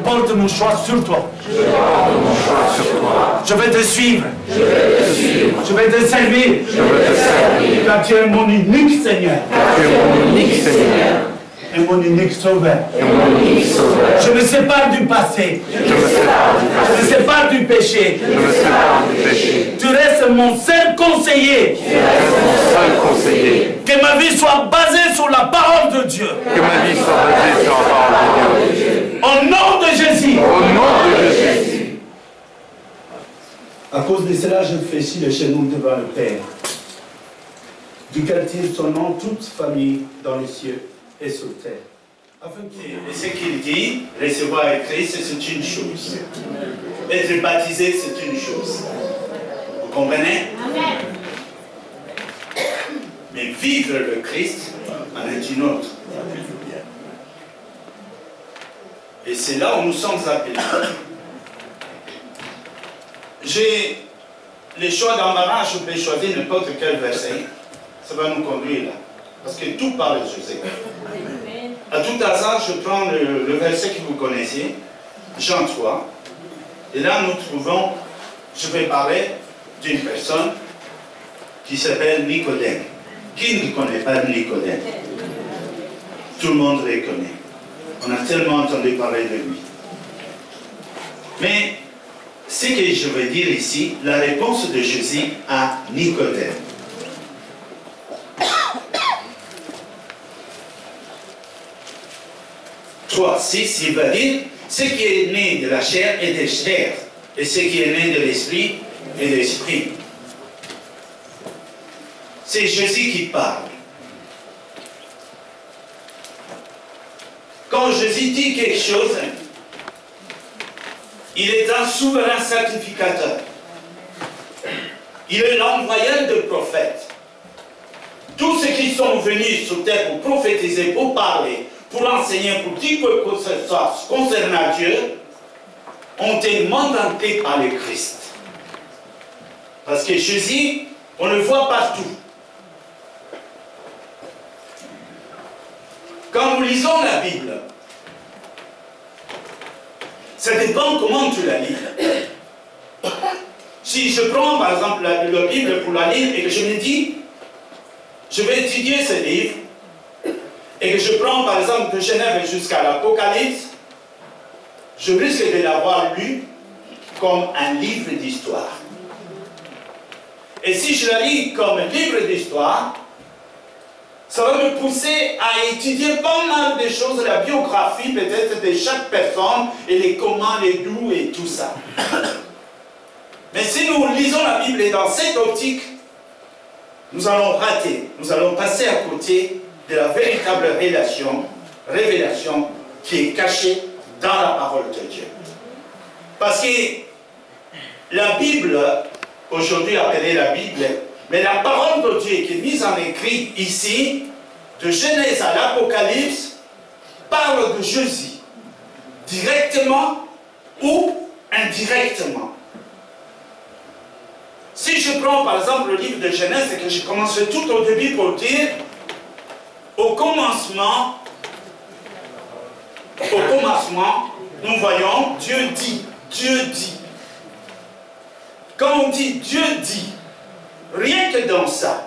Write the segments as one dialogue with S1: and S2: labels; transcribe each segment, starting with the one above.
S1: porte mon choix sur toi. Je vais te suivre. Je vais te servir. Car tu es mon unique Seigneur. Et mon unique Sauveur. Je me sépare du passé. Je me sépare du péché. Tu restes mon seul conseiller. Que ma vie soit basée sur la parole de Dieu. Au nom de Jésus. À cause de cela, je fléchis le genou devant le Père, duquel tire son nom toute famille dans les cieux et sur terre. Et ce qu'il dit, recevoir Christ, c'est une chose. Être baptisé, c'est une chose. Vous comprenez? Amen. Mais vivre le Christ en est une autre. Et c'est là où nous sommes appelés. J'ai le choix d'embarras, je peux choisir n'importe quel verset. Ça va nous conduire là. Parce que tout parle de Jésus. À tout hasard, je prends le verset que vous connaissez, Jean 3. Et là, nous trouvons, je vais parler d'une personne qui s'appelle Nicodème. Qui ne connaît pas Nicodème? Tout le monde le connaît. On a tellement entendu parler de lui. Mais ce que je veux dire ici, la réponse de Jésus à Nicodème. Il va dire, ce qui est né de la chair est de chair, et ce qui est né de l'esprit est de l'esprit. C'est Jésus qui parle. Quand Jésus dit quelque chose, il est un souverain sacrificateur. Il est l'envoyeur de prophètes. Tous ceux qui sont venus sur terre pour prophétiser, pour parler, pour enseigner, pour dire quoi que ce soit concernant Dieu, ont été mandatés par le Christ. Parce que Jésus, on le voit partout. Quand nous lisons la Bible, ça dépend comment tu la lis. Si je prends par exemple la Bible pour la lire et que je me dis, je vais étudier ce livre, et que je prends par exemple de Genève jusqu'à l'Apocalypse, je risque de l'avoir lu comme un livre d'histoire. Et si je la lis comme un livre d'histoire, ça va me pousser à étudier pas mal de choses, la biographie peut-être de chaque personne, et les comment, les d'où et tout ça. Mais si nous lisons la Bible dans cette optique, nous allons rater, nous allons passer à côté de la véritable révélation qui est cachée dans la parole de Dieu. Parce que la Bible, aujourd'hui appelée la Bible, mais la parole de Dieu qui est mise en écrit ici, de Genèse à l'Apocalypse, parle de Jésus, directement ou indirectement. Si je prends par exemple le livre de Genèse et que je commence tout au début pour dire, au commencement, nous voyons Dieu dit, Dieu dit. Quand on dit Dieu dit, rien que dans ça,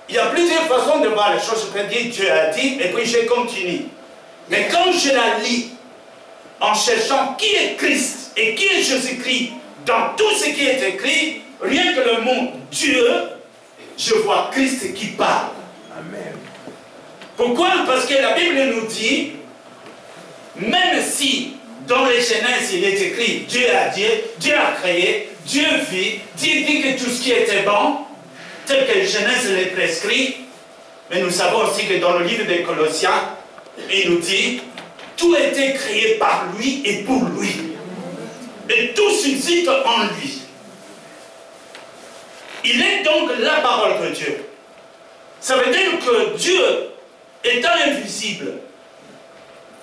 S1: il y a plusieurs façons de voir les choses. Je peux dire Dieu a dit et puis je continue. Mais quand je la lis en cherchant qui est Christ et qui est Jésus-Christ dans tout ce qui est écrit, rien que le mot Dieu, je vois Christ qui parle. Amen. Pourquoi? Parce que la Bible nous dit, même si dans les Genèses il est écrit Dieu a dit, Dieu a créé, Dieu vit, Dieu dit que tout ce qui était bon, tel que Genèse les prescrit, mais nous savons aussi que dans le livre des Colossiens, il nous dit, tout a été créé par lui et pour lui. Et tout subsiste en lui. Il est donc la parole de Dieu. Ça veut dire que Dieu, étant invisible,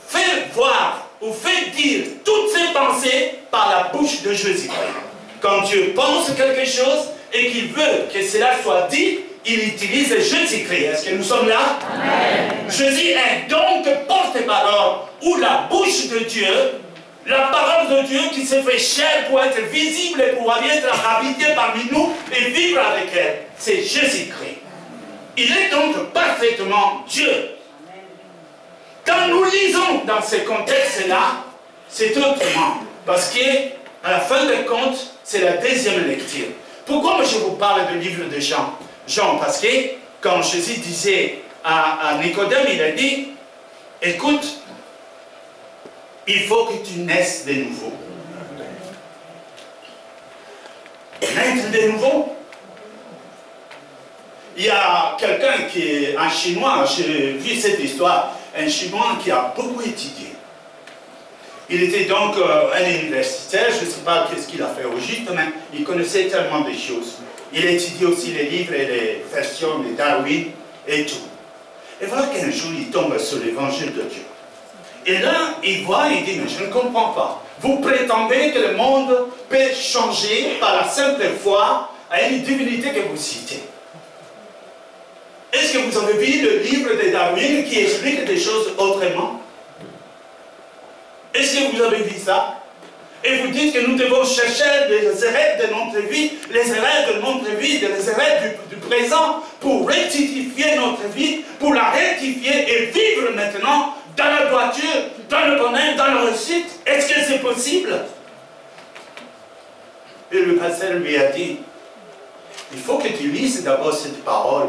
S1: fait voir ou fait dire toutes ses pensées par la bouche de Jésus-Christ. Quand Dieu pense quelque chose et qu'il veut que cela soit dit, il utilise Jésus-Christ. Est-ce que nous sommes là? Amen. Jésus est donc porte-parole, ou la bouche de Dieu, la parole de Dieu qui s'est fait chair pour être visible et pour être habité parmi nous et vivre avec elle. C'est Jésus-Christ. Il est donc parfaitement Dieu. Quand nous lisons dans ce contexte-là, c'est autrement. Parce qu'à la fin de compte, c'est la deuxième lecture. Pourquoi je vous parle du livre de Jean? Jean, parce que quand Jésus disait à Nicodème, il a dit, écoute, il faut que tu naisses de nouveau. Naître de nouveau. Il y a quelqu'un qui est un Chinois, j'ai vu cette histoire, un Chinois qui a beaucoup étudié. Il était donc un universitaire, je ne sais pas qu'est-ce qu'il a fait au juste, mais il connaissait tellement de choses. Il étudie aussi les livres et les versions de Darwin et tout. Et voilà qu'un jour, il tombe sur l'évangile de Dieu. Et là, il voit, il dit, mais je ne comprends pas. Vous prétendez que le monde peut changer par la simple foi à une divinité que vous citez. Est-ce que vous avez vu le livre de Darwin qui explique des choses autrement? Est-ce que vous avez vu ça? Et vous dites que nous devons chercher les erreurs de notre vie, les erreurs de notre vie, les erreurs du présent, pour rectifier notre vie, pour la rectifier et vivre maintenant dans la droiture, dans le bonheur, dans la réussite. Est-ce que c'est possible? Et le pasteur lui a dit, il faut que tu lises d'abord cette parole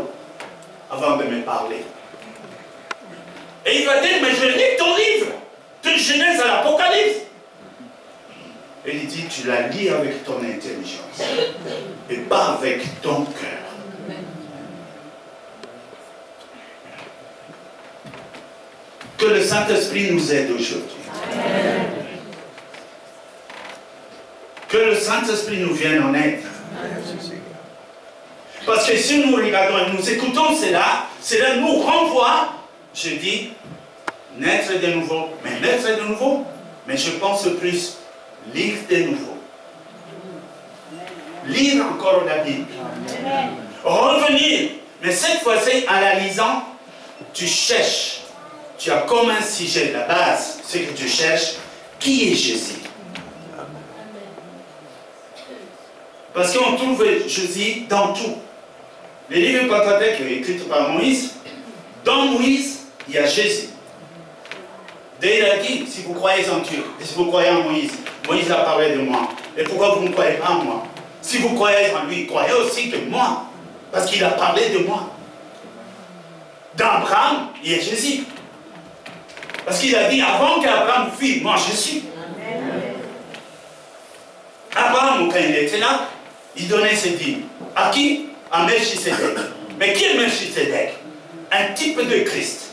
S1: avant de me parler. Et il va dire, mais je lis ton livre, de Genèse à l'Apocalypse. Et il dit, tu la lis avec ton intelligence et pas avec ton cœur. Que le Saint-Esprit nous aide aujourd'hui. Que le Saint-Esprit nous vienne en aide. Parce que si nous regardons et nous écoutons cela, cela nous renvoie, je dis, naître de nouveau. Mais naître de nouveau, mais je pense plus, lire de nouveau. Lire encore la Bible. Revenir. Mais cette fois-ci, en la lisant, tu cherches. Tu as comme un sujet, la base, ce que tu cherches, qui est Jésus? Parce qu'on trouve Jésus dans tout. Les livres Pentateuque écrits par Moïse, dans Moïse, il y a Jésus. Dès il a dit, si vous croyez en Dieu, et si vous croyez en Moïse, Moïse a parlé de moi. Et pourquoi vous ne croyez pas en moi? Si vous croyez en lui, croyez aussi de moi. Parce qu'il a parlé de moi. Dans Abraham, il y a Jésus. Parce qu'il a dit, avant qu'Abraham fût, moi je suis. Abraham, quand il était là, il donnait ses dîmes. À qui? À Melchisédek. Mais qui est Melchisédek? Un type de Christ.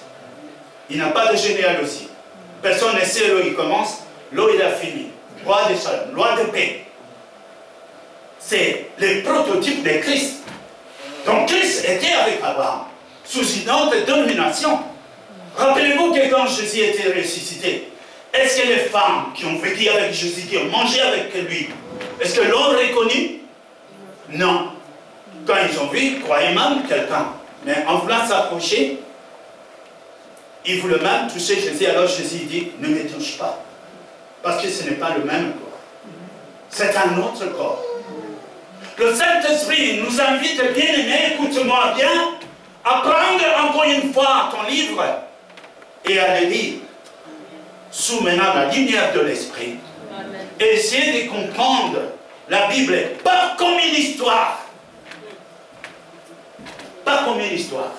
S1: Il n'a pas de généalogie. Personne ne sait où il commence, là il a fini. Roi de shalom, loi de paix. C'est le prototype de Christ. Donc Christ était avec Abraham, sous une autre domination. Rappelez-vous que quand Jésus était ressuscité, est-ce que les femmes qui ont vécu avec Jésus, qui ont mangé avec lui, est-ce que l'ont reconnu? Non. Quand ils ont vu, ils croyaient même quelqu'un. Mais en voulant s'approcher, ils voulaient même toucher Jésus. Alors Jésus dit, ne me touche pas. Parce que ce n'est pas le même corps. C'est un autre corps. Le Saint-Esprit nous invite, bien-aimés, écoute-moi bien, à prendre encore une fois ton livre et à le lire sous maintenant la lumière de l'Esprit. Et essayer de comprendre la Bible, pas comme une histoire. Pas comme une histoire.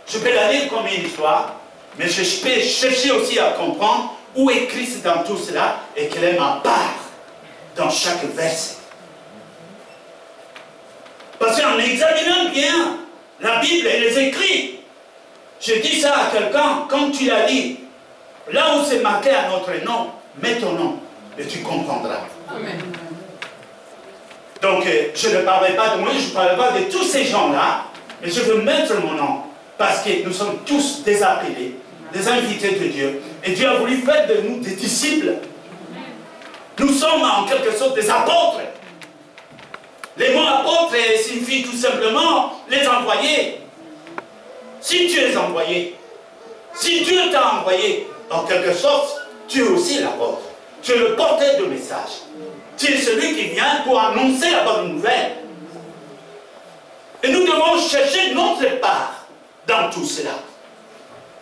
S1: Je peux la lire comme une histoire, mais je peux chercher aussi à comprendre où est Christ dans tout cela et quelle est ma part dans chaque verset. Parce qu'en examinant bien la Bible et les écrits, je dis ça à quelqu'un, quand tu la lis, là où c'est marqué à notre nom, mets ton nom et tu comprendras. Amen. Donc, je ne parlerai pas de moi, je ne parlerai pas de tous ces gens-là, mais je veux mettre mon nom, parce que nous sommes tous des appelés, des invités de Dieu, et Dieu a voulu faire de nous des disciples. Nous sommes en quelque sorte des apôtres. Les mots apôtres signifient tout simplement les envoyés. Si tu es envoyé, si Dieu t'a envoyé, en quelque sorte, tu es aussi l'apôtre. Tu es le porteur de message. Tu es celui qui vient pour annoncer la bonne nouvelle. Et nous devons chercher notre part dans tout cela.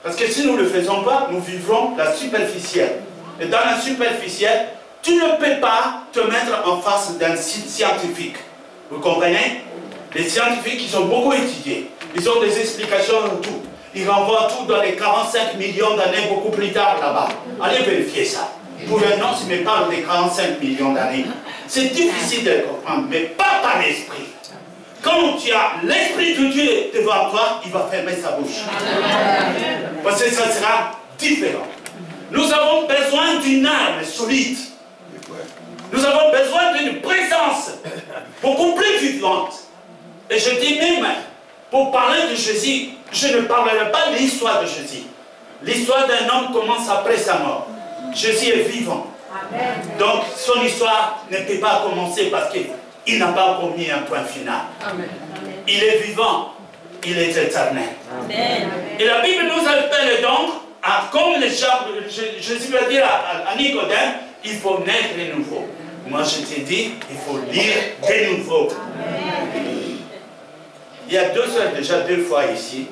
S1: Parce que si nous ne le faisons pas, nous vivrons la superficielle. Et dans la superficielle, tu ne peux pas te mettre en face d'un scientifique. Vous comprenez? Les scientifiques, ils ont beaucoup étudié. Ils ont des explications de tout. Ils renvoient tout dans les 45 millions d'années beaucoup plus tard là-bas. Allez vérifier ça. Pour un homme, il me parle des 45 millions d'années. C'est difficile de le comprendre, mais pas par l'esprit. Quand tu as l'Esprit de Dieu devant toi, il va fermer sa bouche. Parce que ça sera différent. Nous avons besoin d'une arme solide. Nous avons besoin d'une présence beaucoup plus vivante. Et je dis même, pour parler de Jésus, je ne parlerai pas de l'histoire de Jésus. L'histoire d'un homme commence après sa mort. Jésus est vivant. Donc son histoire ne peut pas commencer parce qu'il n'a pas encore mis un point final. Il est vivant, il est éternel. Et la Bible nous appelle donc, comme Jésus va dire à Nicodème, il faut naître de nouveau. Moi je t'ai dit, il faut lire de nouveau. Il y a déjà deux fois ici,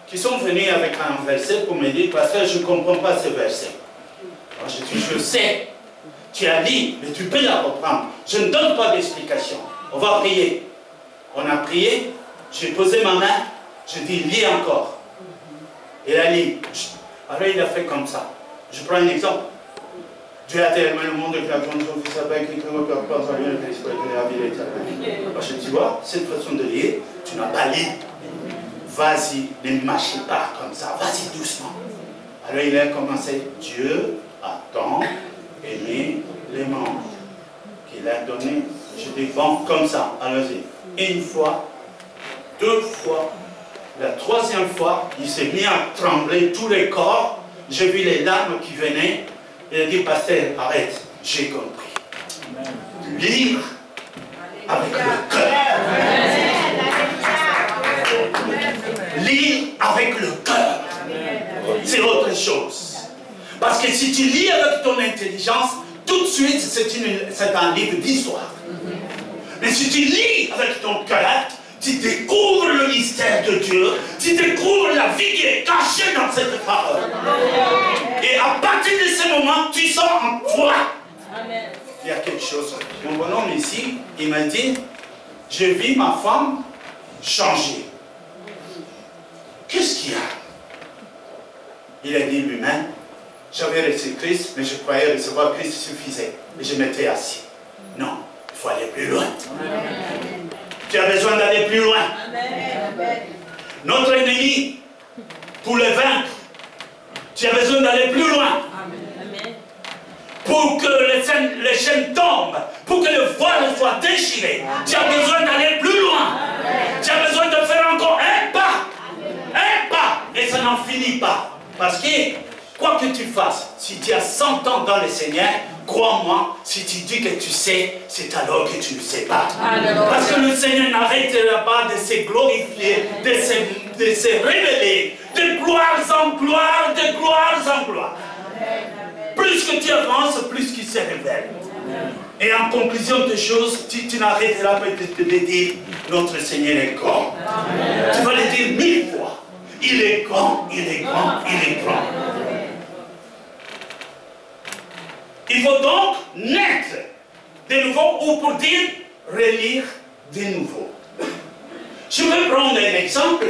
S1: qui sont venus avec un verset pour me dire, parce que je ne comprends pas ce verset. Alors je dis, je sais, tu as lu, mais tu peux la reprendre. Je ne donne pas d'explication. On va prier. On a prié, j'ai posé ma main, je dis, lis encore. Il a lu. Alors il a fait comme ça. Je prends un exemple. Dieu a tellement le monde que la grande chose qui s'appelle qui trouve que pense à rien que l'esprit de la vie éternelle. Parce que tu vois, cette façon de lire, tu n'as pas lu. Vas-y, ne marche pas comme ça, vas-y doucement. Alors il a commencé, Dieu a tant aimé les mondes qu'il a donné. Je dis bon, comme ça, allons-y. Une fois, deux fois, la troisième fois, il s'est mis à trembler tous les corps. J'ai vu les larmes qui venaient. Il a dit, pasteur, arrête, j'ai compris. Lire avec le cœur. Lire avec le cœur. C'est autre chose. Parce que si tu lis avec ton intelligence, tout de suite, c'est un livre d'histoire. Mais si tu lis avec ton cœur, tu découvres le mystère de Dieu, tu découvres la vie qui est cachée dans cette parole. Et à partir de ce moment, tu sens en toi. Il y a quelque chose. Mon bonhomme ici, il m'a dit, je vis ma femme changer. Qu'est-ce qu'il y a? Il a dit lui-même, j'avais reçu Christ, mais je croyais recevoir Christ suffisait. Et je m'étais assis. Non, il faut aller plus loin. Tu as besoin d'aller plus loin. Notre ennemi, pour le vaincre, tu as besoin d'aller plus loin. Pour que les chaînes tombent, pour que le voile soit déchiré, tu as besoin d'aller plus loin. Tu as besoin de faire encore un pas. Un pas. Et ça n'en finit pas. Parce que, quoi que tu fasses, si tu as 100 ans dans le Seigneur, crois-moi, si tu dis que tu sais, c'est alors que tu ne sais pas. Parce que le Seigneur n'arrêtera pas de se glorifier, de se révéler, de gloire en gloire, de gloire en gloire. Plus que tu avances, plus qu'il se révèle. Et en conclusion de choses, tu n'arrêteras pas de dire, notre Seigneur est grand. Tu vas le dire 1000 fois. Il est grand, il est grand, il est grand. Il faut donc naître de nouveau, ou pour dire, relire de nouveau. Je vais prendre un exemple.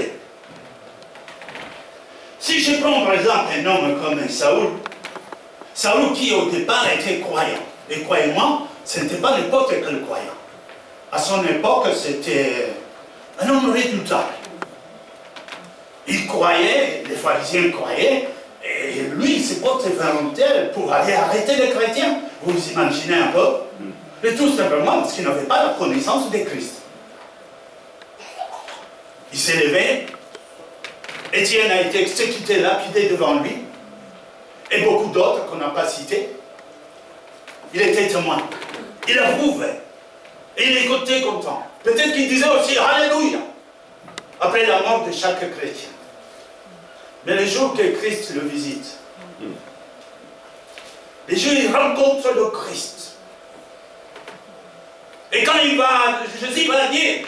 S1: Si je prends par exemple un homme comme Saoul, Saoul qui au départ était croyant. Et croyant, ce n'était pas n'importe quel croyant. À son époque, c'était un homme redoutable. Il croyait, les pharisiens croyaient, et lui, il s'est porté volontaire pour aller arrêter les chrétiens. Vous vous imaginez un peu? Et tout simplement parce qu'il n'avait pas la connaissance de Christ. Il s'est levé, Étienne a été exécuté, lapidé devant lui, et beaucoup d'autres qu'on n'a pas cités. Il était témoin. Il approuve. Et il était content. Peut-être qu'il disait aussi Alléluia après la mort de chaque chrétien. Mais le jour que Christ le visite, les jours il rencontre le Christ. Et quand il va, Jésus va dire,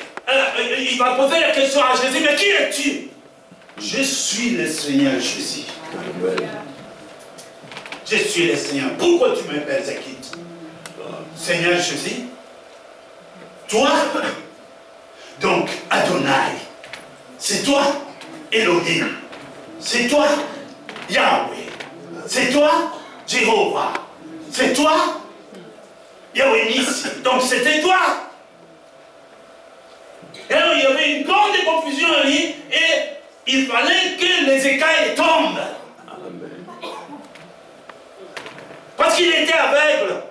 S1: il va poser la question à Jésus, mais qui es-tu? Je suis le Seigneur Jésus. Je suis le Seigneur. Pourquoi tu me persécutes? Seigneur Jésus, toi, donc Adonai, c'est toi Elohim, c'est toi Yahweh, c'est toi Jéhovah, c'est toi Yahweh Nissi. Donc c'était toi. Et alors il y avait une grande confusion en lui et il fallait que les écailles tombent. Parce qu'il était aveugle.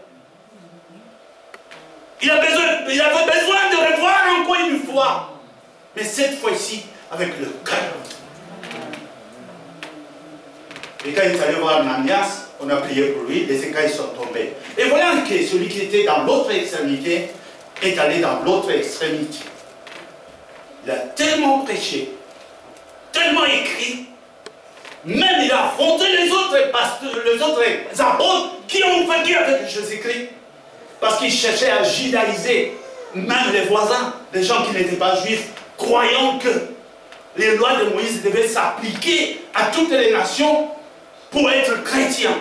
S1: Il avait besoin de revoir encore une fois. Mais cette fois-ci, avec le cœur. Et quand il est allé voir Ananias, on a prié pour lui, les écailles sont tombées. Et voilà que celui qui était dans l'autre extrémité est allé dans l'autre extrémité. Il a tellement prêché, tellement écrit, même il a affronté les autres pasteurs, les autres apôtres qui ont vaincu avec Jésus-Christ. Parce qu'il cherchait à judaïser même les voisins, les gens qui n'étaient pas juifs, croyant que les lois de Moïse devaient s'appliquer à toutes les nations pour être chrétiens.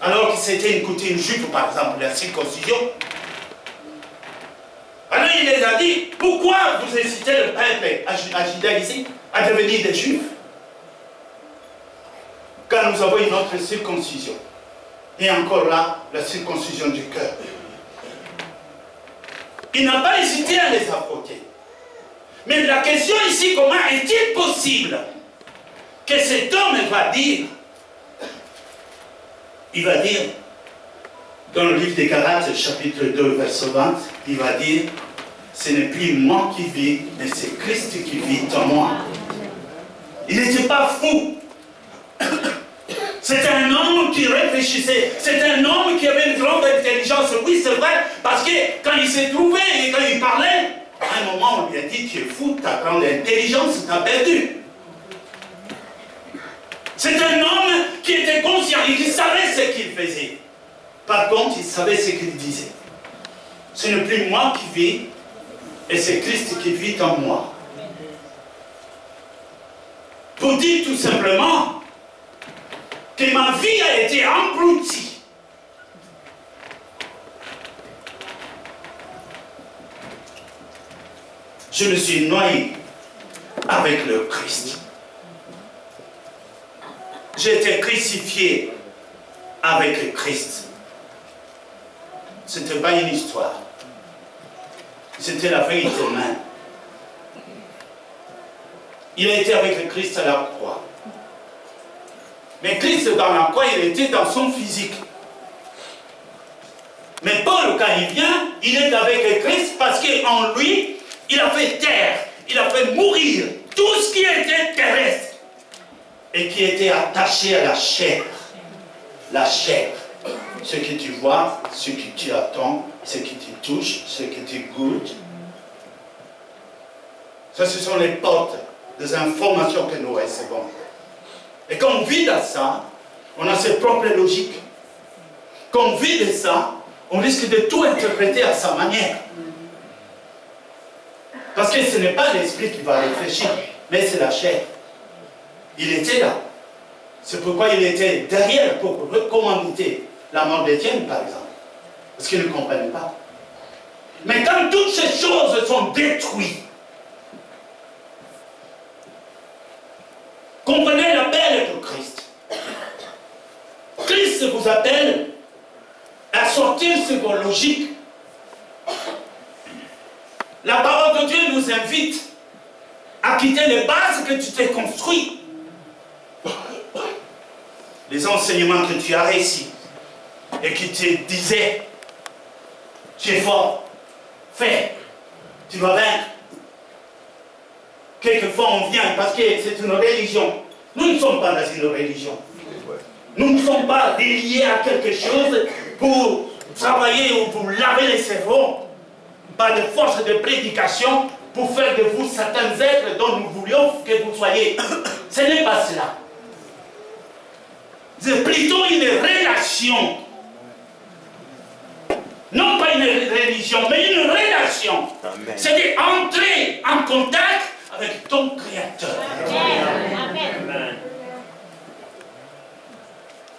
S1: Alors que c'était une coutume juive, par exemple, la circoncision. Alors il les a dit, pourquoi vous incitez le peuple à judaïser, à devenir des juifs, quand nous avons une autre circoncision? Et encore là, la circoncision du cœur. Il n'a pas hésité à les affronter. Mais la question ici, comment est-il possible que cet homme va dire, il va dire, dans le livre des Galates, chapitre 2, verset 20, il va dire, ce n'est plus moi qui vis, mais c'est Christ qui vit en moi. Il n'était pas fou. C'était un homme qui réfléchissait. C'était un homme qui avait une grande intelligence. Oui, c'est vrai, parce que quand il s'est trouvé et quand il parlait, à un moment, on lui a dit, tu es fou, ta grande intelligence, tu as perdu. C'est un homme qui était conscient et qui savait ce qu'il faisait. Par contre, il savait ce qu'il disait. Ce n'est plus moi qui vis, et c'est Christ qui vit en moi. Pour dire tout simplement que ma vie a été engloutie. Je me suis noyé avec le Christ. J'ai été crucifié avec le Christ. Ce n'était pas une histoire. C'était la vérité même. Il a été avec le Christ à la croix. Mais Christ, dans la croix, il était dans son physique. Mais Paul, quand il vient, il est avec le Christ parce qu'en lui, il a fait taire, il a fait mourir tout ce qui était terrestre et qui était attaché à la chair. La chair. Ce que tu vois, ce que tu attends, ce que tu touches, ce que tu goûtes. Ça, ce sont les portes des informations que nous recevons. Et quand on vit dans ça, on a ses propres logiques. Quand on vit de ça, on risque de tout interpréter à sa manière. Parce que ce n'est pas l'esprit qui va réfléchir, mais c'est la chair. Il était là. C'est pourquoi il était derrière pour recommanditer la mort d'Étienne, par exemple. Parce qu'il ne comprenait pas. Mais quand toutes ces choses sont détruites, comprenez l'appel de Christ. Christ vous appelle à sortir de vos logiques. La parole de Dieu nous invite à quitter les bases que tu t'es construit. Les enseignements que tu as réussi et qui te disaient, tu es fort, fais, tu vas vaincre. Quelquefois on vient parce que c'est une religion. Nous ne sommes pas dans une religion. Nous ne sommes pas liés à quelque chose pour travailler ou pour laver les cerveaux. par les forces de prédication pour faire de vous certains êtres dont nous voulions que vous soyez. Ce n'est pas cela. C'est plutôt une relation. Non pas une religion, mais une relation. C'est d'entrer en contact avec ton Créateur. Amen.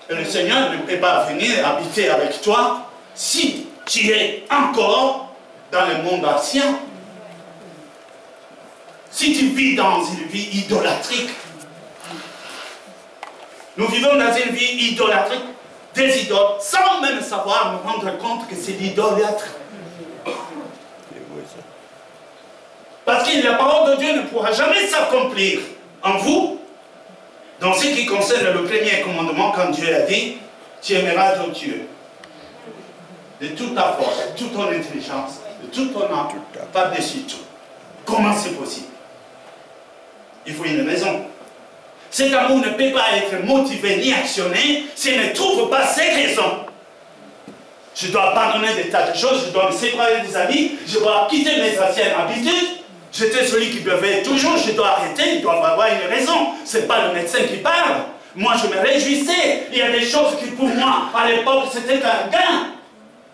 S1: Et le Seigneur ne peut pas venir habiter avec toi si tu es encore dans le monde ancien. Si tu vis dans une vie idolâtrique. Nous vivons dans une vie idolâtrique, des idoles, sans même savoir nous rendre compte que c'est l'idolâtre. Parce que la parole de Dieu ne pourra jamais s'accomplir en vous, dans ce qui concerne le premier commandement, quand Dieu a dit, tu aimeras ton Dieu de toute ta force, de toute ton intelligence, de toute ton âme, par-dessus tout. Comment c'est possible? Il faut une raison. Cet amour ne peut pas être motivé ni actionné s'il ne trouve pas ses raisons. Je dois abandonner des tas de choses, je dois me séparer des amis, je dois quitter mes anciennes habitudes. J'étais celui qui buvait toujours, je dois arrêter, il doit avoir une raison. Ce n'est pas le médecin qui parle. Moi, je me réjouissais. Il y a des choses qui, pour moi, à l'époque, c'était un gain.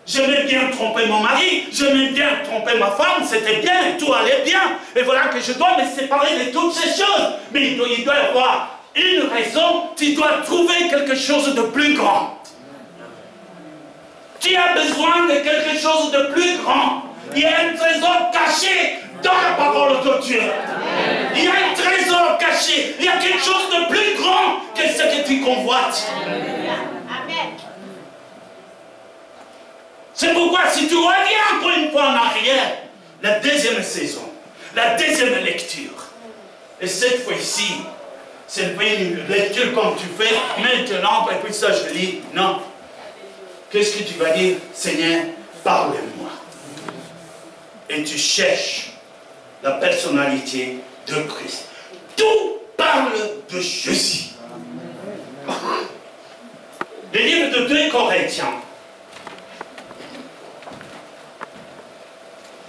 S1: J'aimais bien tromper mon mari, j'aimais bien tromper ma femme, c'était bien, tout allait bien. Et voilà que je dois me séparer de toutes ces choses. Mais il doit y avoir une raison, tu dois trouver quelque chose de plus grand. Tu as besoin de quelque chose de plus grand. Il y a un trésor caché dans la parole de Dieu. Il y a un trésor caché. Il y a quelque chose de plus grand que ce que tu convoites. Amen. C'est pourquoi si tu reviens encore une fois en arrière, la deuxième saison, la deuxième lecture, et cette fois-ci, c'est pas une lecture comme tu fais maintenant, et puis ça je lis, non. Qu'est-ce que tu vas dire? Seigneur, parle-moi. Et tu cherches la personnalité de Christ. Tout parle de Jésus. Le livre de 2 Corinthiens,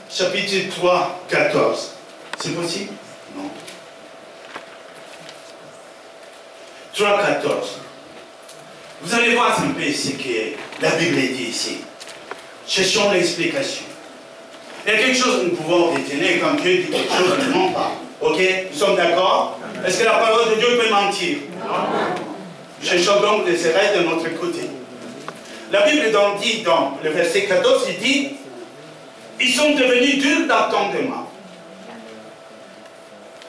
S1: chapitre 3, 14. C'est possible? Non. 3, 14. Vous allez voir un peu ce que la Bible dit ici. Cherchons l'explication. Il y a quelque chose que nous pouvons retenir quand Dieu dit quelque chose, ne ment pas. Ok? Nous sommes d'accord? Est-ce que la parole de Dieu peut mentir? Non. Cherchons donc les erreurs de notre côté. La Bible donc dit dans le verset 14, il dit, ils sont devenus durs d'entendement.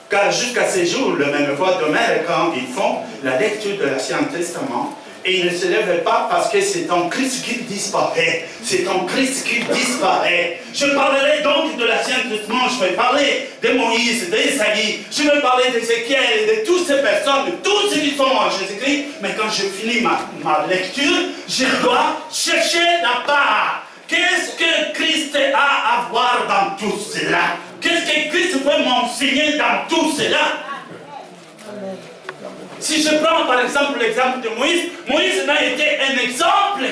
S1: Car jusqu'à ce jour, le même voix demeure quand ils font la lecture de l'Ancien Testament. Et ils ne se lèvent pas parce que c'est en Christ qu'il disparaît. C'est en Christ qu'il disparaît. Je parlerai donc de l'Ancien Testament. Je vais parler de Moïse, d'Ésaïe. Je vais parler d'Ézéchiel et de toutes ces personnes, de tous ceux qui sont en Jésus-Christ. Mais quand je finis ma lecture, je dois chercher la part. Qu'est-ce que Christ a à voir dans tout cela? Qu'est-ce que Christ veut m'enseigner dans tout cela? Si je prends par exemple l'exemple de Moïse, Moïse n'a été un exemple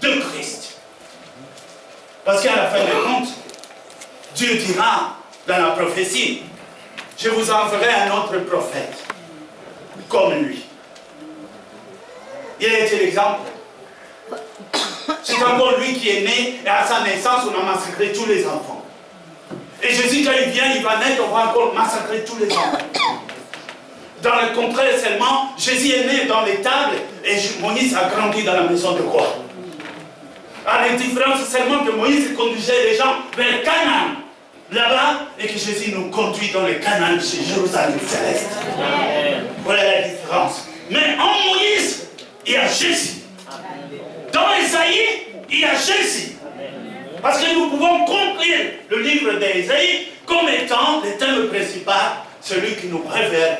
S1: de Christ. Parce qu'à la fin des comptes, Dieu dira dans la prophétie, je vous enverrai un autre prophète, comme lui. Il a été l'exemple. C'est encore lui qui est né, et à sa naissance, on a massacré tous les enfants. Et Jésus, quand il vient, il va naître, on va encore massacrer tous les enfants. Dans le contraire seulement, Jésus est né dans les tables, et Moïse a grandi dans la maison de roi. À la différence seulement que Moïse conduisait les gens vers Canaan, là-bas, et que Jésus nous conduit dans le Canaan chez Jérusalem céleste. Voilà la différence. Mais en Moïse, il y a Jésus. Dans Ésaïe, il y a Jésus. Parce que nous pouvons conclure le livre d'Ésaïe comme étant le thème principal, celui qui nous révèle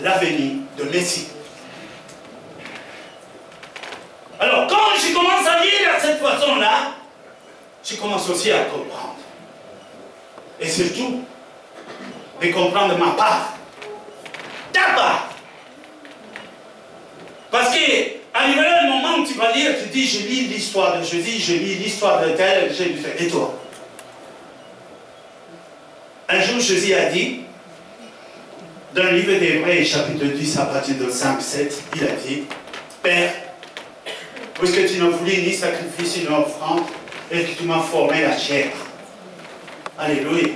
S1: l'avenir de Messie. Alors, quand je commence à lire à cette façon-là, je commence aussi à comprendre. Et surtout, de comprendre ma part. Ta part. Parce que Arriverait un moment où tu vas lire, tu dis, je lis l'histoire de Jésus, je lis l'histoire de tel, et toi? Un jour, Jésus a dit, dans le livre d'Hébreux, chapitre 10, à partir de 5-7, il a dit, Père, puisque tu n'as voulu ni sacrifice ni offrande, et que tu m'as formé la chair. Alléluia.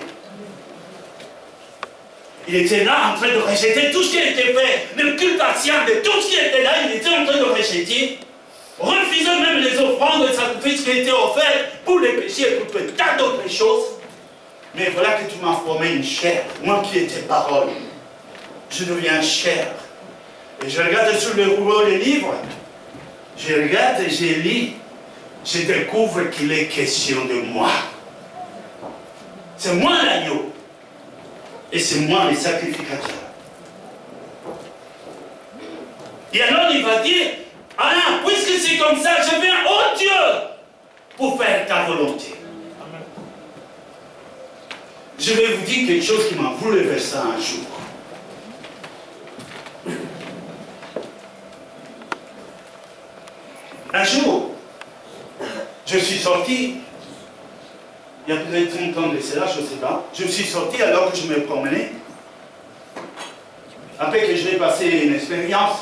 S1: Il était là en train de rejeter tout ce qui était fait, le culte ancien, de tout ce qui était là, il était en train de rejeter, refusant même les offrandes et les sacrifices qui étaient offerts pour les péchés et pour tout tas d'autres choses. Mais voilà que tu m'as formé une chair, moi qui étais parole. Je deviens chair. Et je regarde sur le rouleau les livres, je regarde et je lis, je découvre qu'il est question de moi. C'est moi l'agneau. Et c'est moi le sacrificateur. Et alors il va dire, ah, puisque c'est comme ça, je viens, oh Dieu, pour faire ta volonté. Amen. Je vais vous dire quelque chose qui m'a bouleversé un jour. Un jour, je suis sorti, il y a peut-être 30 ans de cela, je ne sais pas. Je suis sorti alors que je me promenais. Après que j'ai passé une expérience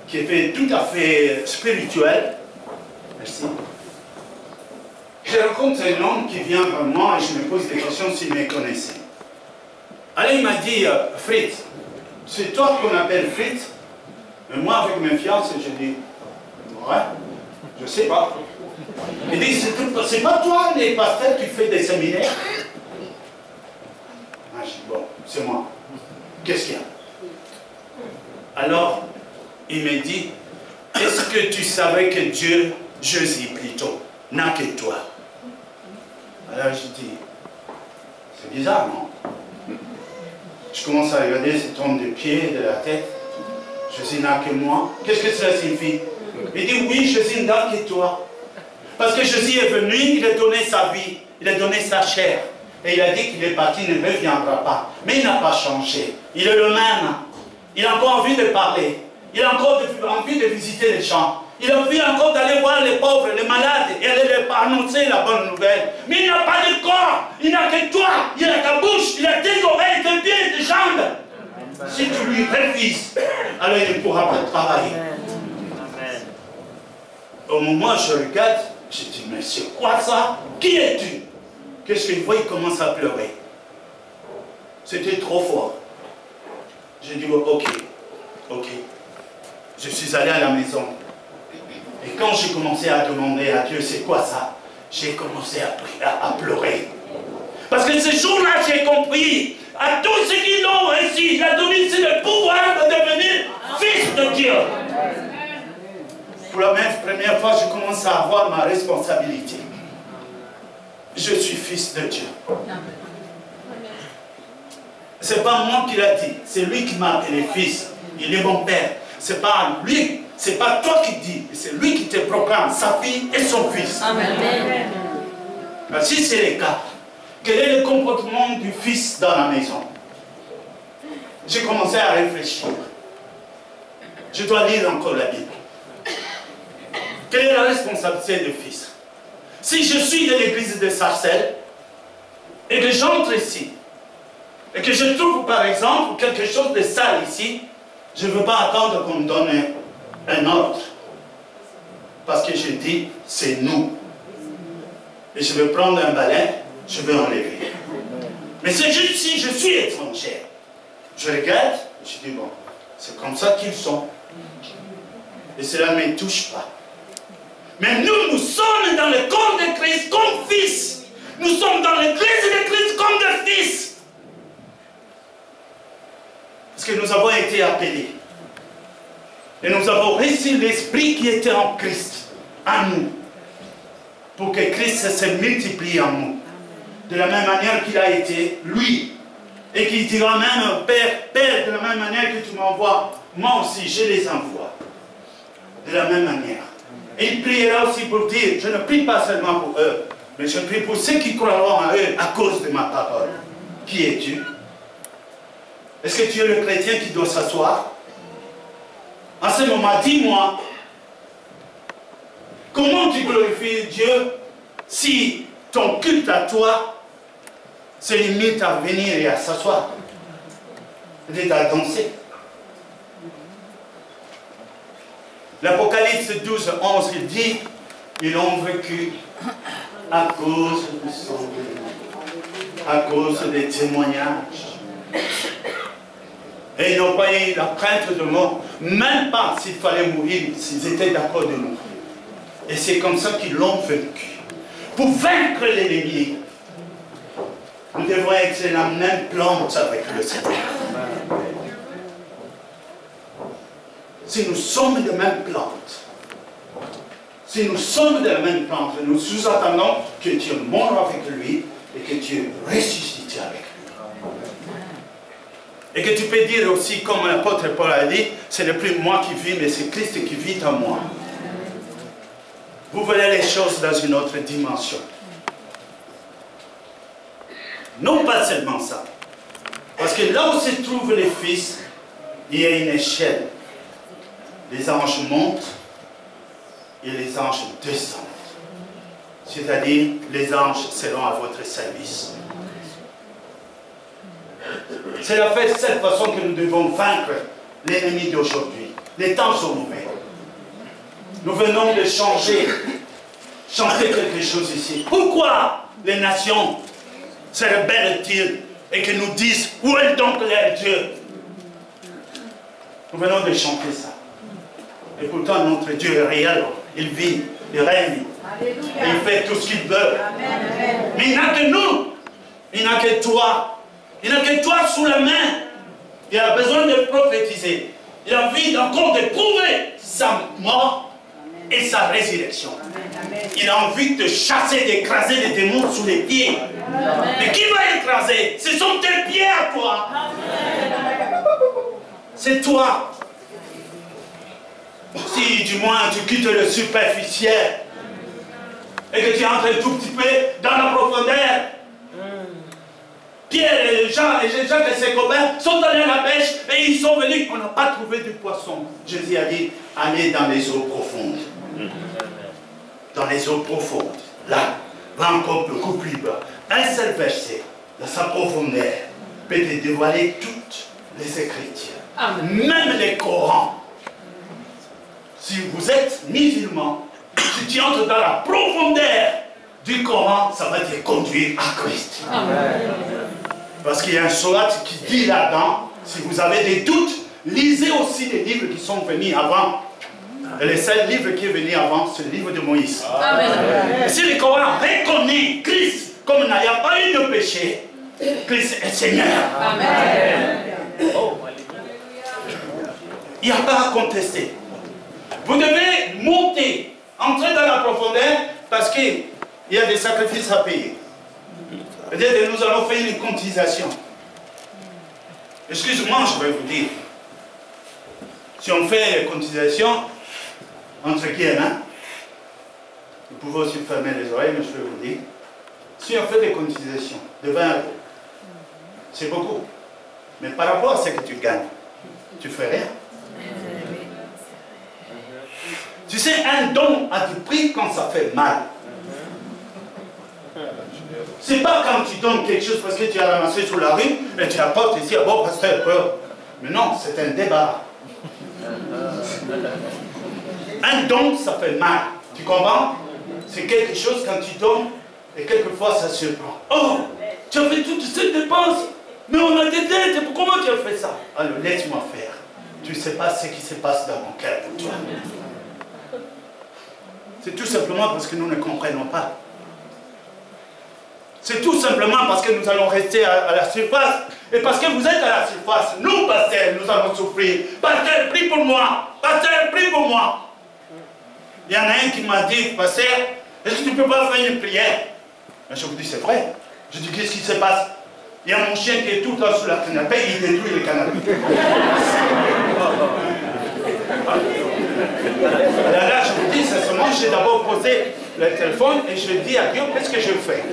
S1: qui était tout à fait spirituelle. Merci. Je rencontre un homme qui vient vers moi et je me pose des questions s'il me connaissait. Alors il m'a dit, Fritz, c'est toi qu'on appelle Fritz? Mais moi avec mes fiances, je dis, ouais, je ne sais pas. Il dit, c'est pas toi les pasteurs qui fais des séminaires? Ah, je dis, bon, c'est moi. Qu'est-ce qu'il y a? Alors, il me dit, est-ce que tu savais que Dieu, Jésus plutôt, n'a que toi? Alors je dis, c'est bizarre, non? Je commence à regarder cet homme de pied, de la tête. Jésus n'a que moi. Qu'est-ce que cela signifie? Il dit, oui, Jésus n'a que toi. Parce que Jésus est venu, il a donné sa vie, il a donné sa chair. Et il a dit qu'il est parti, il ne reviendra pas. Mais il n'a pas changé. Il est le même. Il a encore envie de parler. Il a encore envie de visiter les champs. Il a envie encore d'aller voir les pauvres, les malades, et aller leur annoncer la bonne nouvelle. Mais il n'a pas de corps. Il n'a que toi. Il a ta bouche, il a tes oreilles, tes pieds, tes jambes. Si tu lui refuses, alors il ne pourra pas travailler. Au moment où je regarde, je dis, mais c'est quoi ça? Qui es-tu? Qu'est-ce que je vois? Il commence à pleurer. C'était trop fort. J'ai dit, ok, ok. Je suis allé à la maison. Et quand j'ai commencé à demander à Dieu, c'est quoi ça? J'ai commencé à pleurer. Parce que ce jour-là, j'ai compris, à tous ceux qui l'ont reçu, il a donné le pouvoir de devenir fils de Dieu. Pour la même première fois, je commence à avoir ma responsabilité. Je suis fils de Dieu. Ce n'est pas moi qui l'a dit, c'est lui qui m'a appelé fils. Il est mon père. Ce n'est pas lui, ce n'est pas toi qui dis, c'est lui qui te proclame sa fille et son fils. Amen. Si c'est le cas, quel est le comportement du fils dans la maison? J'ai commencé à réfléchir. Je dois lire encore la Bible. Quelle est la responsabilité du fils? Si je suis de l'église de Sarcelles et que j'entre ici et que je trouve par exemple quelque chose de sale ici, je ne veux pas attendre qu'on me donne un ordre. Parce que je dis, c'est nous. Et je vais prendre un balai, je vais enlever. Mais c'est juste si je suis étranger. Je regarde, et je dis, bon, c'est comme ça qu'ils sont. Et cela ne me touche pas. Mais nous sommes dans le corps de Christ comme fils. Nous sommes dans l'église de Christ comme des fils. Parce que nous avons été appelés. Et nous avons reçu l'esprit qui était en Christ, en nous. Pour que Christ se multiplie en nous. De la même manière qu'il a été, lui. Et qu'il dira même, Père, Père, de la même manière que tu m'envoies, moi aussi, je les envoie. De la même manière. Et il priera aussi pour dire, je ne prie pas seulement pour eux, mais je prie pour ceux qui croiront en eux à cause de ma parole. Qui es-tu? Est-ce que tu es le chrétien qui doit s'asseoir? En ce moment, dis-moi, Comment tu glorifies Dieu si ton culte à toi se limite à venir et à s'asseoir, peut-être à danser? L'Apocalypse 12, 11, il dit, ils l'ont vécu à cause du sang de Dieu, à cause des témoignages. Et ils n'ont pas eu la crainte de mort, même pas s'il fallait mourir, s'ils étaient d'accord de mourir. Et c'est comme ça qu'ils l'ont vaincu. Pour vaincre l'ennemi, nous devons être la même plante avec le Seigneur. Si nous sommes de même plante, si nous sommes de la même plante, nous sous-attendons que tu es mort avec lui et que tu es ressuscité avec lui. Et que tu peux dire aussi, comme l'apôtre Paul a dit, ce n'est plus moi qui vis, mais c'est Christ qui vit en moi. Vous voyez les choses dans une autre dimension. Non pas seulement ça. Parce que là où se trouvent les fils, il y a une échelle. Les anges montent et les anges descendent. C'est-à-dire, les anges seront à votre service. C'est de cette façon que nous devons vaincre l'ennemi d'aujourd'hui. Les temps sont mauvais. Nous venons de chanter quelque chose ici. Pourquoi les nations se rebellent-ils et que nous disent où est donc leur Dieu? Nous venons de chanter ça. Et pourtant notre Dieu est réel. Il vit, il règne. Alléluia. Il fait tout ce qu'il veut. Amen. Mais il n'a que nous. Il n'a que toi. Il n'a que toi sous la main. Il a besoin de prophétiser. Il a envie encore de prouver sa mort et sa résurrection. Amen. Il a envie de chasser, d'écraser les démons sous les pieds. Amen. Mais qui va écraser? Ce sont tes pieds à toi. C'est toi. Si du moins tu quittes le superficiel et que tu entres un tout petit peu dans la profondeur. Pierre et Jacques et ses copains sont allés à la pêche et ils sont venus. On n'a pas trouvé de poisson. Jésus a dit, allez dans les eaux profondes. Dans les eaux profondes. Là, va encore beaucoup plus bas. Un seul verset, dans sa profondeur, peut te dévoiler toutes les Écritures. Amen. Même les Corans. Si vous êtes musulman, si tu entres dans la profondeur du Coran, ça va te conduire à Christ. Amen. Parce qu'il y a un sourate qui dit là-dedans, si vous avez des doutes, lisez aussi les livres qui sont venus avant. Et le seul livre qui est venu avant, c'est le livre de Moïse. Amen. Et si le Coran reconnaît Christ comme il n'y a pas eu de péché, Christ est Seigneur. Amen. Oh. Il n'y a pas à contester. Vous devez monter, entrer dans la profondeur, parce qu'il y a des sacrifices à payer. Peut-être que nous allons faire une quantisation. Excusez-moi, je vais vous dire. Si on fait une quantisation, entre qui et main, vous pouvez aussi fermer les oreilles, mais je vais vous dire. Si on fait des quantisations de 20 €, c'est beaucoup. Mais par rapport à ce que tu gagnes, tu ne fais rien. Tu sais, un don a du prix quand ça fait mal. C'est pas quand tu donnes quelque chose parce que tu as ramassé sur la rue et tu apportes ici, ah bon, pasteur, peur. Mais non, c'est un débat. Un don, ça fait mal. Tu comprends? C'est quelque chose quand tu donnes et quelquefois ça se prend. Oh, tu as fait toutes ces dépenses, mais on a des dettes, comment tu as fait ça? Alors laisse-moi faire. Tu ne sais pas ce qui se passe dans mon cœur pour toi. C'est tout simplement parce que nous ne comprenons pas. C'est tout simplement parce que nous allons rester à la surface. Et parce que vous êtes à la surface, nous, pasteur, nous allons souffrir. Pasteur, prie pour moi. Pasteur, prie pour moi. Il y en a un qui m'a dit, pasteur, est-ce que tu ne peux pas faire une prière? Mais je vous dis, c'est vrai. Je dis, qu'est-ce qui se passe? Il y a mon chien qui est tout le temps sur la canapé, il détruit le canapé. Alors là, je vous dis, sincèrement, j'ai d'abord posé le téléphone et je dis à Dieu, qu'est-ce que je fais?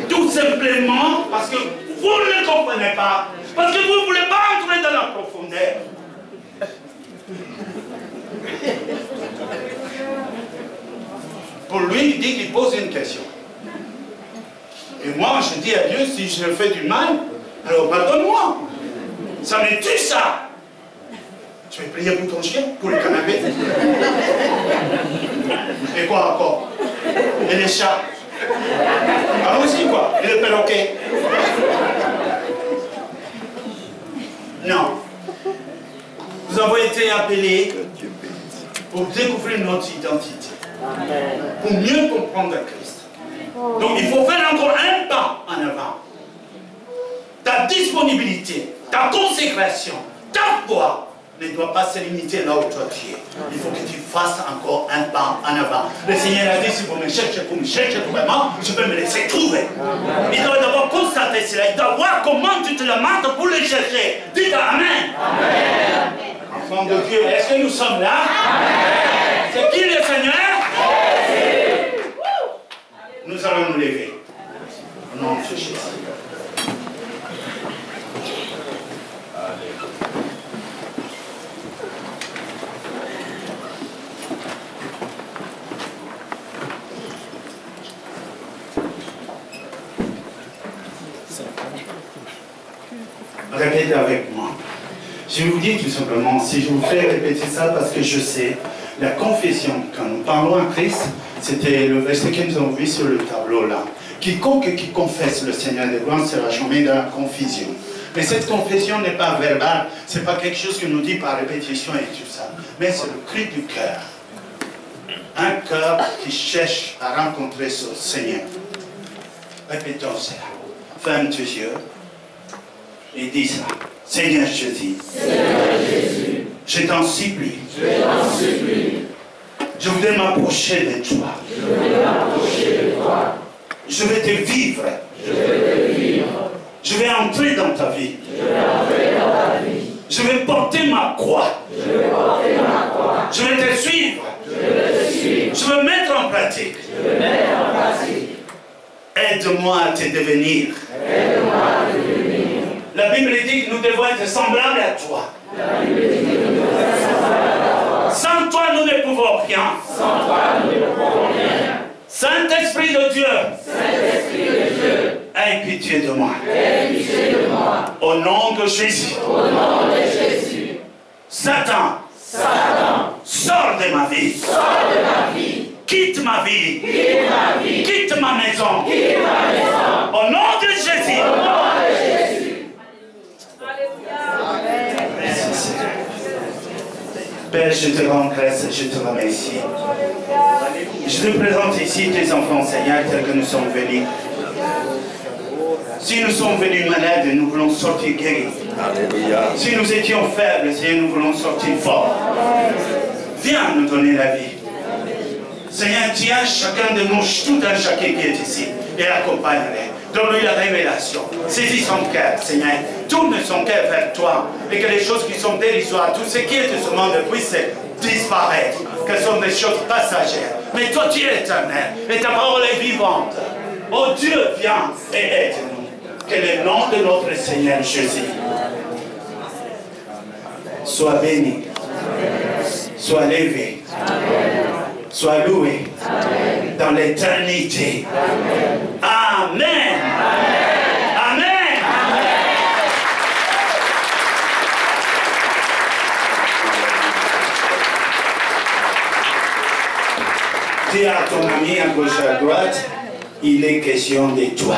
S1: Tout simplement parce que vous ne comprenez pas. Parce que vous ne voulez pas entrer dans la profondeur. pour lui, il dit qu'il pose une question. Et moi, je dis à Dieu, si je fais du mal, alors pardonne-moi. Ça me tue, ça. Tu veux prier pour ton chien, pour le canapé? Et quoi encore? Et les chats? Allons-y, quoi. Et le perroquet? Non. Nous avons été appelés pour découvrir notre identité. Pour mieux comprendre Christ. Donc il faut faire encore un pas en avant. Ta disponibilité, ta consécration, ta foi ne doit pas se limiter là où toi tu es. Il faut que tu fasses encore un pas en avant. Le Seigneur a dit, si vous me cherchez vraiment, je peux me laisser trouver. Il doit d'abord constater cela. Il doit voir comment tu te lamentes pour le chercher. Dites Amen. Amen. Enfants de Dieu, est-ce que nous sommes là? Amen. C'est qui le Seigneur? Jésus. Nous allons nous lever. Au nom de Jésus. Répétez avec moi. Je vous dis tout simplement, si je vous fais répéter ça, parce que je sais, la confession, quand nous parlons à Christ, c'était le verset que nous avons vu sur le tableau là. Quiconque qui confesse le Seigneur des gloires sera jamais dans la confusion. Mais cette confession n'est pas verbale, ce n'est pas quelque chose que nous dit par répétition et tout ça. Mais c'est le cri du cœur. Un cœur qui cherche à rencontrer son Seigneur. Répétons cela. Ferme tes yeux. Et dis ça. Seigneur Jésus, je t'en supplie. Je voudrais m'approcher de toi. Je vais te vivre. Je vais entrer dans ta vie. Je vais porter ma croix. Je vais te suivre. Je vais mettre en pratique. Aide-moi à te devenir. La Bible dit que nous devons être semblables à toi. Sans toi, nous ne pouvons rien. Saint-Esprit de Dieu, aie pitié de moi. Au nom de Jésus. Satan, sors de ma vie. Quitte ma vie. Quitte ma maison. Au nom de Jésus. Père, je te rends grâce, je te remercie. Je te présente ici tes enfants, Seigneur, tels que nous sommes venus. Si nous sommes venus malades, nous voulons sortir guéris. Si nous étions faibles, Seigneur, nous voulons sortir forts. Viens nous donner la vie. Seigneur, tiens chacun de nous, tout un chacun qui est ici, et accompagne-les. Donne-lui la révélation. Saisis son cœur, Seigneur. Tourne son cœur vers toi. Et que les choses qui sont dérisoires, tout ce qui est de ce monde puisse disparaître. Que ce sont des choses passagères. Mais toi, tu es éternel. Et ta parole est vivante. Oh Dieu, viens et aide-nous. Que le nom de notre Seigneur Jésus soit béni. Soit levé. Soit loué. Dans l'éternité. Amen. Amen. Dis à ton ami à gauche à droite, il est question de toi.